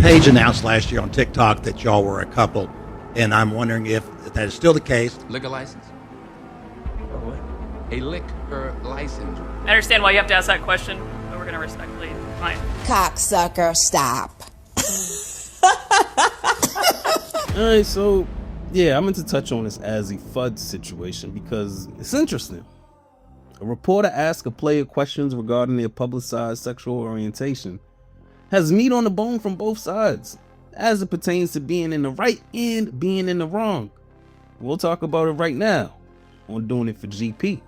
Paige announced last year on TikTok that y'all were a couple, and I'm wondering if that is still the case. Liquor license? Or what? A liquor license. I understand why you have to ask that question, but we're going to respectfully decline. Cocksucker, stop. Alright, so yeah, I meant to touch on this Azzi Fudd situation because it's interesting. A reporter asked a player questions regarding their publicized sexual orientation has meat on the bone from both sides as it pertains to being in the right and being in the wrong. We'll talk about it right now on Doing It for GP.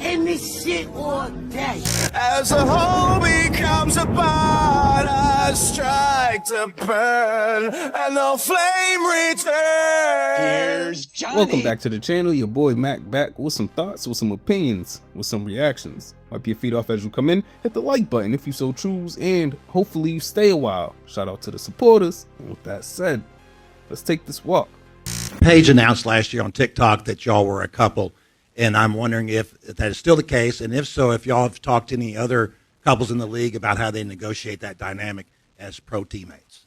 In this shit all day. As a whole becomes a part, I strike to burn, and the flame returns. Welcome back to the channel. Your boy Mac back with some thoughts, with some opinions, with some reactions. Wipe your feet off as you come in, hit the like button if you so choose, and hopefully you stay a while. Shout out to the supporters. And with that said, let's take this walk. Paige announced last year on TikTok that y'all were a couple, and I'm wondering if that is still the case, and if so, if y'all have talked to any other couples in the league about how they negotiate that dynamic as pro teammates.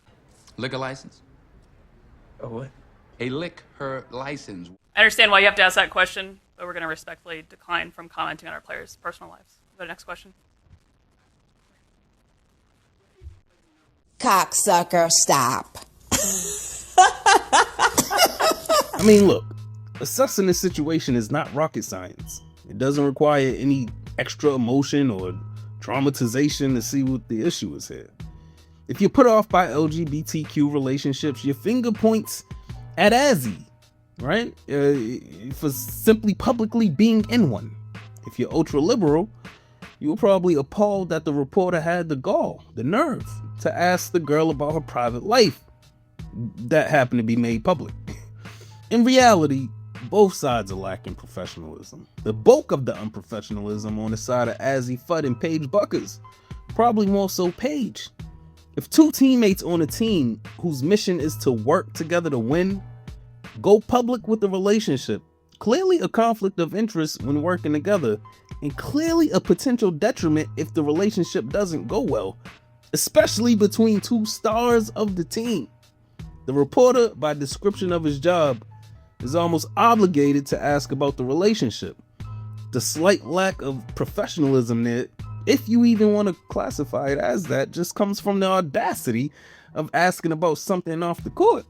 Liquor license? Or what? A liquor license. I understand why you have to ask that question, but we're going to respectfully decline from commenting on our players' personal lives. Go to the next question. Cocksucker, stop. I mean, look, assessing this situation is not rocket science. It doesn't require any extra emotion or dramatization to see what the issue is here. If you're put off by LGBTQ relationships, your finger points at Azzi, right? For simply publicly being in one. If you're ultra liberal, you were probably appalled that the reporter had the gall, the nerve, to ask the girl about her private life that happened to be made public. In reality, both sides are lacking professionalism. The bulk of the unprofessionalism on the side of Azzi Fudd and Paige Bueckers, probably more so Paige. If two teammates on a team whose mission is to work together to win, go public with the relationship, clearly a conflict of interest when working together, and clearly a potential detriment if the relationship doesn't go well, especially between two stars of the team. The reporter, by description of his job, is almost obligated to ask about the relationship. The slight lack of professionalism there, if you even want to classify it as that, just comes from the audacity of asking about something off the court.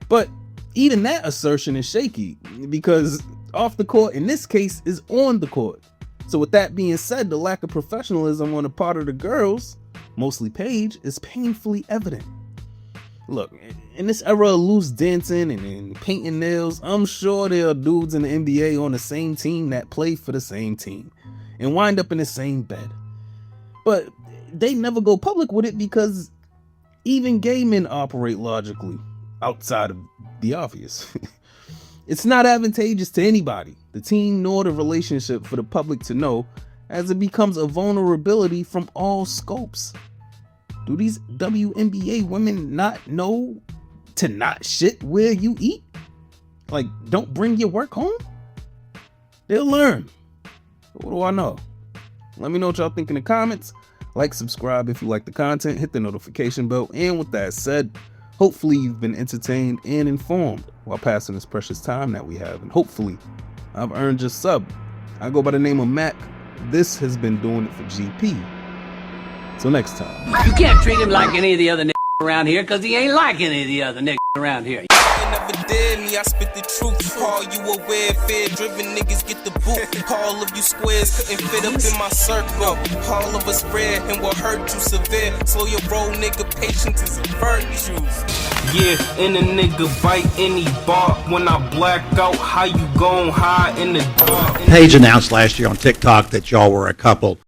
But even that assertion is shaky because off the court in this case is on the court. So with that being said, the lack of professionalism on the part of the girls, mostly Paige, is painfully evident. Look, in this era of loose dancing and painting nails, I'm sure there are dudes in the NBA on the same team that play for the same team and wind up in the same bed. But they never go public with it because even gay men operate logically outside of the obvious. It's not advantageous to anybody, the team nor the relationship, for the public to know, as it becomes a vulnerability from all scopes. Do these WNBA women not know to not shit where you eat? Like, don't bring your work home? They'll learn. What do I know? Let me know what y'all think in the comments. Like, subscribe if you like the content, hit the notification bell, and with that said, hopefully you've been entertained and informed while passing this precious time that we have, and hopefully I've earned your sub. I go by the name of Mac. This has been Doing It for GP. Till next time. You can't treat him like any of the other niggas around here, because he ain't like any of the other niggas around here. Never did me, I spit the truth. Call you aware, fear-driven niggas get the boot. All of you squares couldn't fit up in my circle. All of us red and will hurt you severe. Slow your roll, nigga, patience is a virtue. Yeah, and a nigga bite any bark. When I black out, how you gon' hide in the dark? Paige announced last year on TikTok that y'all were a couple,